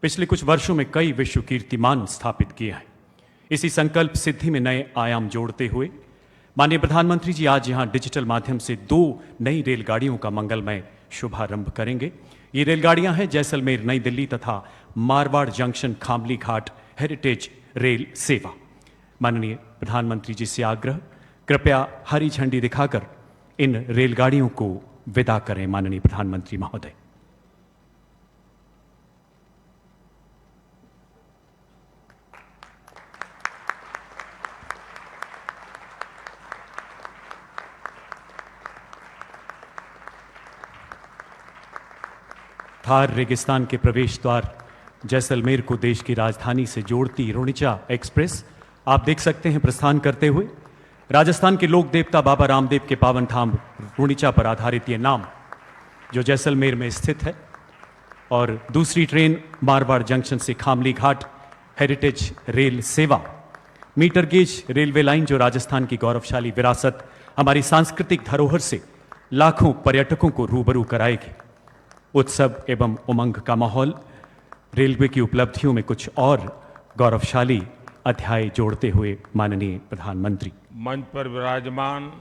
पिछले कुछ वर्षों में कई विश्व कीर्तिमान स्थापित किए हैं। इसी संकल्प सिद्धि में नए आयाम जोड़ते हुए माननीय प्रधानमंत्री जी आज यहां डिजिटल माध्यम से 2 नई रेलगाड़ियों का मंगलमय शुभारंभ करेंगे। ये रेलगाड़ियां हैं जैसलमेर नई दिल्ली तथा मारवाड़ जंक्शन खामली घाट हेरिटेज रेल सेवा। माननीय प्रधानमंत्री जी से आग्रह, कृपया हरी झंडी दिखाकर इन रेलगाड़ियों को विदा करें। माननीय प्रधानमंत्री महोदय। थार रेगिस्तान के प्रवेश द्वार जैसलमेर को देश की राजधानी से जोड़ती रुणिचा एक्सप्रेस आप देख सकते हैं प्रस्थान करते हुए। राजस्थान के लोक देवता बाबा रामदेव के पावन धाम रुणिचा पर आधारित ये नाम जो जैसलमेर में स्थित है, और दूसरी ट्रेन मारवाड़ जंक्शन से खामली घाट हेरिटेज रेल सेवा मीटर गेज रेलवे लाइन जो राजस्थान की गौरवशाली विरासत हमारी सांस्कृतिक धरोहर से लाखों पर्यटकों को रूबरू कराएगी। उत्सव एवं उमंग का माहौल, रेलवे की उपलब्धियों में कुछ और गौरवशाली अध्याय जोड़ते हुए माननीय प्रधानमंत्री। मंच पर विराजमान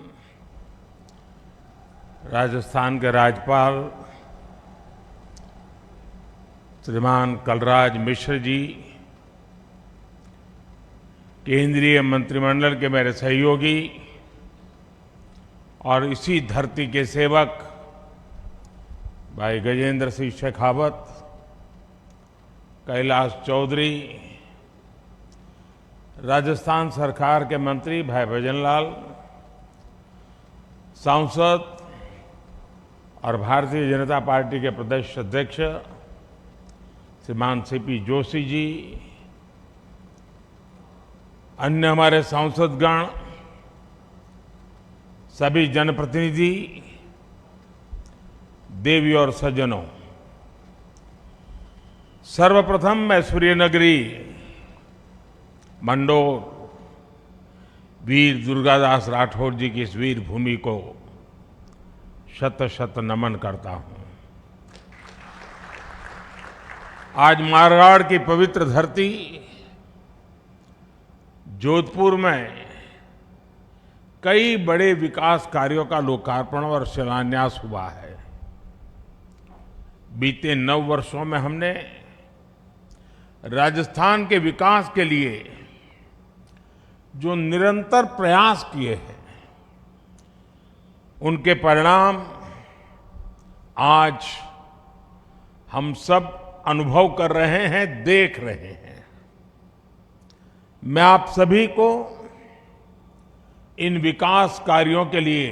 राजस्थान के राज्यपाल श्रीमान कलराज मिश्र जी, केंद्रीय मंत्रिमंडल के मेरे सहयोगी और इसी धरती के सेवक भाई गजेंद्र सिंह शेखावत, कैलाश चौधरी, राजस्थान सरकार के मंत्री भाई भजनलाल, सांसद और भारतीय जनता पार्टी के प्रदेश अध्यक्ष श्रीमान सीपी जोशी जी, अन्य हमारे सांसदगण, सभी जनप्रतिनिधि, देवी और सज्जनों, सर्वप्रथम मैं सूर्यनगरी मंडोर वीर दुर्गादास राठौर जी की इस वीर भूमि को शत शत नमन करता हूं। आज मारवाड़ की पवित्र धरती जोधपुर में कई बड़े विकास कार्यों का लोकार्पण और शिलान्यास हुआ है। बीते 9 वर्षों में हमने राजस्थान के विकास के लिए जो निरंतर प्रयास किए हैं, उनके परिणाम आज हम सब अनुभव कर रहे हैं, देख रहे हैं। मैं आप सभी को इन विकास कार्यों के लिए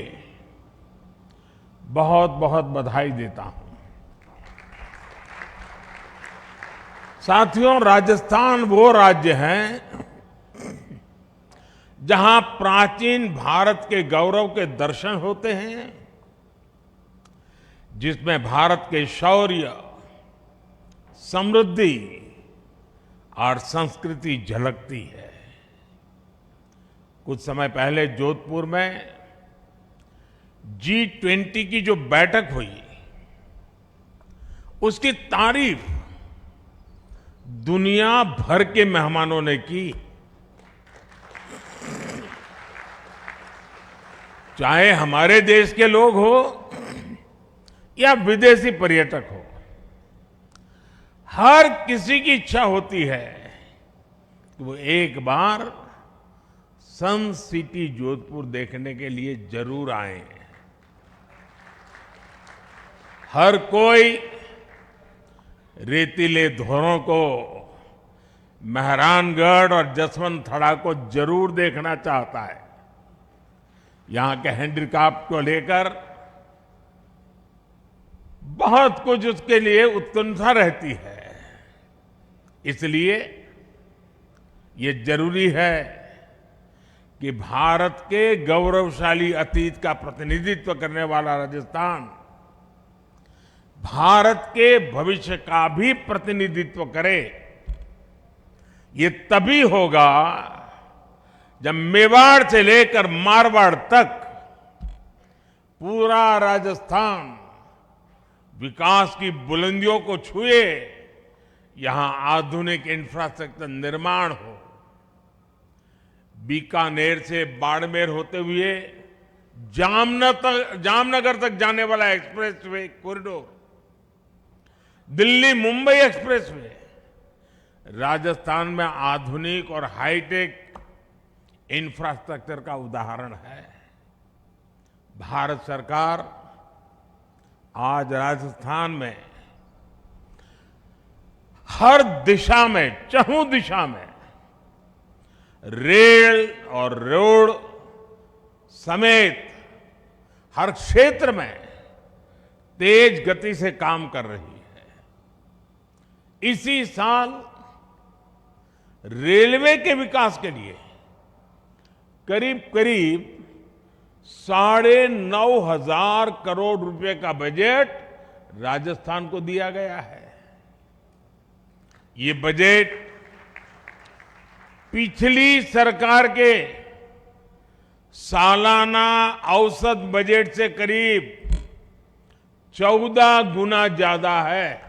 बहुत बहुत बधाई देता हूं। साथियों, राजस्थान वो राज्य है जहां प्राचीन भारत के गौरव के दर्शन होते हैं, जिसमें भारत के शौर्य, समृद्धि और संस्कृति झलकती है। कुछ समय पहले जोधपुर में G20 की जो बैठक हुई, उसकी तारीफ दुनिया भर के मेहमानों ने की। चाहे हमारे देश के लोग हो या विदेशी पर्यटक हो, हर किसी की इच्छा होती है कि वो एक बार सन सिटी जोधपुर देखने के लिए जरूर आए। हर कोई रेतीले धोरों को, मेहरानगढ़ और जसवंत थड़ा को जरूर देखना चाहता है। यहां के हैंडीक्राफ्ट को लेकर बहुत कुछ उसके लिए उत्कंठा रहती है। इसलिए ये जरूरी है कि भारत के गौरवशाली अतीत का प्रतिनिधित्व करने वाला राजस्थान भारत के भविष्य का भी प्रतिनिधित्व करे। ये तभी होगा जब मेवाड़ से लेकर मारवाड़ तक पूरा राजस्थान विकास की बुलंदियों को छुए। यहां आधुनिक इंफ्रास्ट्रक्चर निर्माण हो, बीकानेर से बाड़मेर होते हुए जामनगर तक जाने वाला expressway corridor, Delhi Mumbai expressway Rajasthan में आधुनिक और हाईटेक इंफ्रास्ट्रक्चर का उदाहरण है। भारत सरकार आज राजस्थान में हर दिशा में, चहुं दिशा में रेल और रोड समेत हर क्षेत्र में तेज गति से काम कर रही है। इसी साल रेलवे के विकास के लिए करीब करीब 9,500 करोड़ रुपए का बजट राजस्थान को दिया गया है। ये बजट पिछली सरकार के सालाना औसत बजट से करीब 14 गुना ज्यादा है।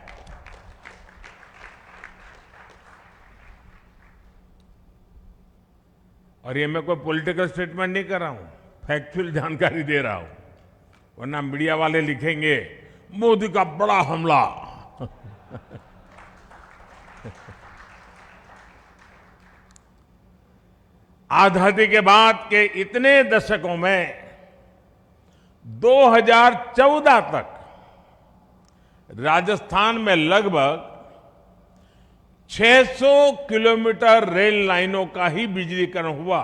और ये मैं कोई पॉलिटिकल स्टेटमेंट नहीं कर रहा हूं, फैक्चुअल जानकारी दे रहा हूं, वरना मीडिया वाले लिखेंगे मोदी का बड़ा हमला। आजादी के बाद के इतने दशकों में 2014 तक राजस्थान में लगभग 600 किलोमीटर रेल लाइनों का ही बिजलीकरण हुआ।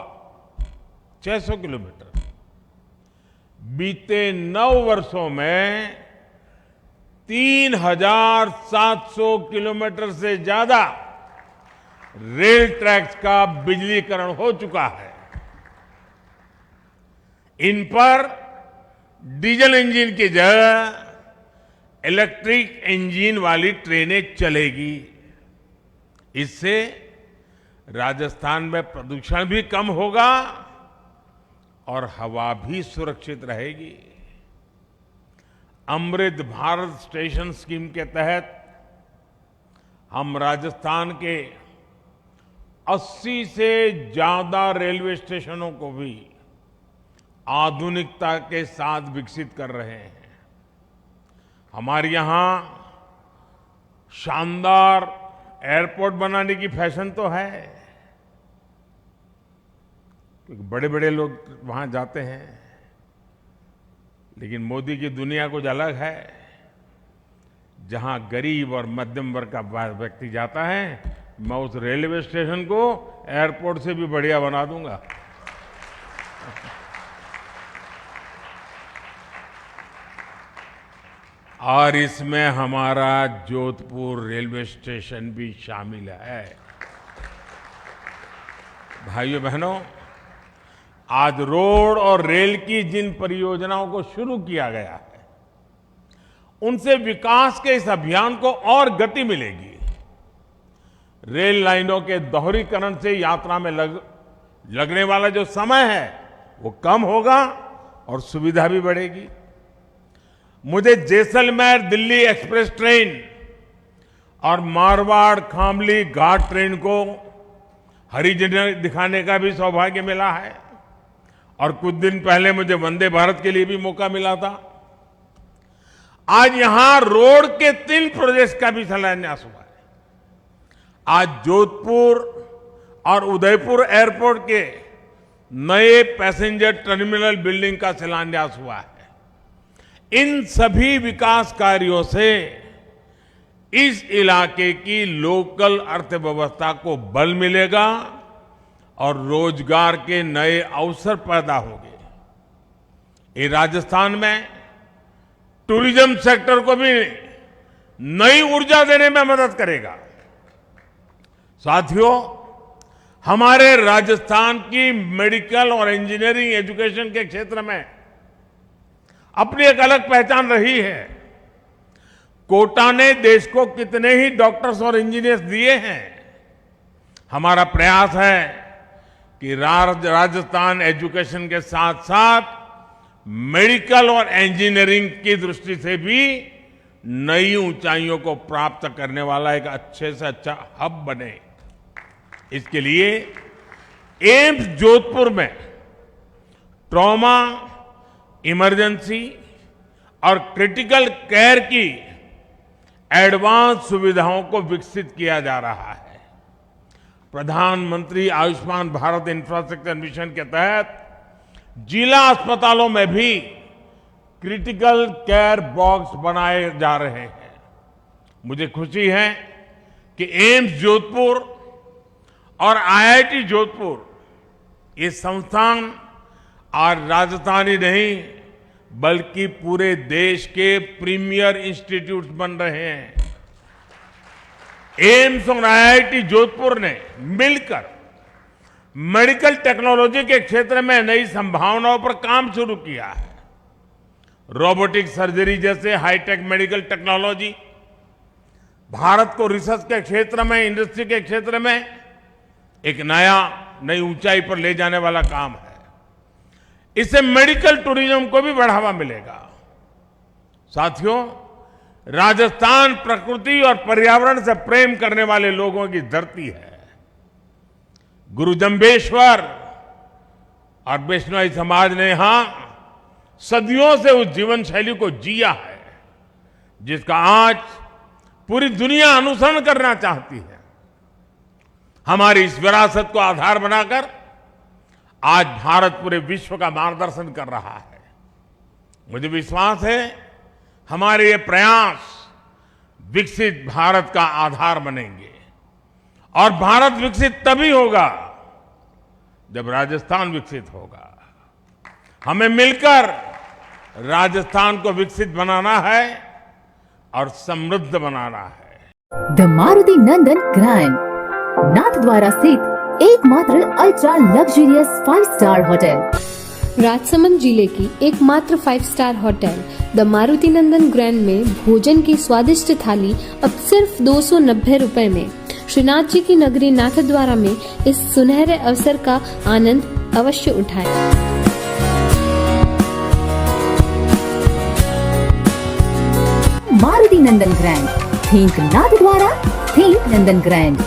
600 किलोमीटर। बीते 9 वर्षों में 3,700 किलोमीटर से ज्यादा रेल ट्रैक्स का बिजलीकरण हो चुका है। इन पर डीजल इंजन की जगह इलेक्ट्रिक इंजन वाली ट्रेनें चलेगी। इससे राजस्थान में प्रदूषण भी कम होगा और हवा भी सुरक्षित रहेगी। अमृत भारत स्टेशन स्कीम के तहत हम राजस्थान के 80 से ज्यादा रेलवे स्टेशनों को भी आधुनिकता के साथ विकसित कर रहे हैं। हमारे यहां शानदार एयरपोर्ट बनाने की फैशन तो है, क्योंकि बड़े बड़े लोग वहां जाते हैं, लेकिन मोदी की दुनिया कुछ अलग है। जहां गरीब और मध्यम वर्ग का व्यक्ति जाता है, मैं उस रेलवे स्टेशन को एयरपोर्ट से भी बढ़िया बना दूंगा। और इसमें हमारा जोधपुर रेलवे स्टेशन भी शामिल है। भाइयों बहनों, आज रोड और रेल की जिन परियोजनाओं को शुरू किया गया है, उनसे विकास के इस अभियान को और गति मिलेगी। रेल लाइनों के दोहरीकरण से यात्रा में लगने वाला जो समय है वो कम होगा और सुविधा भी बढ़ेगी। मुझे जैसलमेर दिल्ली एक्सप्रेस ट्रेन और मारवाड़ खामली घाट ट्रेन को हरी झंडी दिखाने का भी सौभाग्य मिला है। और कुछ दिन पहले मुझे वंदे भारत के लिए भी मौका मिला था। आज यहां रोड के 3 प्रोजेक्ट का भी शिलान्यास हुआ है। आज जोधपुर और उदयपुर एयरपोर्ट के नए पैसेंजर टर्मिनल बिल्डिंग का शिलान्यास हुआ है। इन सभी विकास कार्यों से इस इलाके की लोकल अर्थव्यवस्था को बल मिलेगा और रोजगार के नए अवसर पैदा होंगे। ये राजस्थान में टूरिज्म सेक्टर को भी नई ऊर्जा देने में मदद करेगा। साथियों, हमारे राजस्थान की मेडिकल और इंजीनियरिंग एजुकेशन के क्षेत्र में अपनी एक अलग पहचान रही है। कोटा ने देश को कितने ही डॉक्टर्स और इंजीनियर्स दिए हैं। हमारा प्रयास है कि राजस्थान एजुकेशन के साथ साथ मेडिकल और इंजीनियरिंग की दृष्टि से भी नई ऊंचाइयों को प्राप्त करने वाला एक अच्छे से अच्छा हब बने। इसके लिए एम्स जोधपुर में ट्रॉमा, इमरजेंसी और क्रिटिकल केयर की एडवांस सुविधाओं को विकसित किया जा रहा है। प्रधानमंत्री आयुष्मान भारत इंफ्रास्ट्रक्चर मिशन के तहत जिला अस्पतालों में भी क्रिटिकल केयर बॉक्स बनाए जा रहे हैं। मुझे खुशी है कि एम्स जोधपुर और आईआईटी जोधपुर ये संस्थान आज राजस्थान ही नहीं बल्कि पूरे देश के प्रीमियर इंस्टीट्यूट बन रहे हैं। एम्स और आईआईटी जोधपुर ने मिलकर मेडिकल टेक्नोलॉजी के क्षेत्र में नई संभावनाओं पर काम शुरू किया है। रोबोटिक सर्जरी जैसे हाईटेक मेडिकल टेक्नोलॉजी भारत को रिसर्च के क्षेत्र में, इंडस्ट्री के क्षेत्र में एक नई ऊंचाई पर ले जाने वाला काम है। इससे मेडिकल टूरिज्म को भी बढ़ावा मिलेगा। साथियों, राजस्थान प्रकृति और पर्यावरण से प्रेम करने वाले लोगों की धरती है। गुरु जम्बेश्वर और वैष्णव समाज ने यहां सदियों से उस जीवन शैली को जिया है जिसका आज पूरी दुनिया अनुसरण करना चाहती है। हमारी इस विरासत को आधार बनाकर आज भारत पूरे विश्व का मार्गदर्शन कर रहा है। मुझे विश्वास है हमारे ये प्रयास विकसित भारत का आधार बनेंगे और भारत विकसित तभी होगा जब राजस्थान विकसित होगा। हमें मिलकर राजस्थान को विकसित बनाना है और समृद्ध बनाना है। The Maruti Nandan grand Nathdwara स्थित एकमात्र ultra luxurious 5 star hotel. Rajsamand जिले की एकमात्र 5 star hotel the Maruti Nandan grand में भोजन की स्वादिष्ट थाली अब सिर्फ 290 रुपए में। श्रीनाथ जी की नगरी नाथद्वारा में इस सुनहरे अवसर का आनंद अवश्य उठाएं। मारुति नंदन ग्रैंड, थिंक नाथद्वारा, थिंक नंदन ग्रैंड।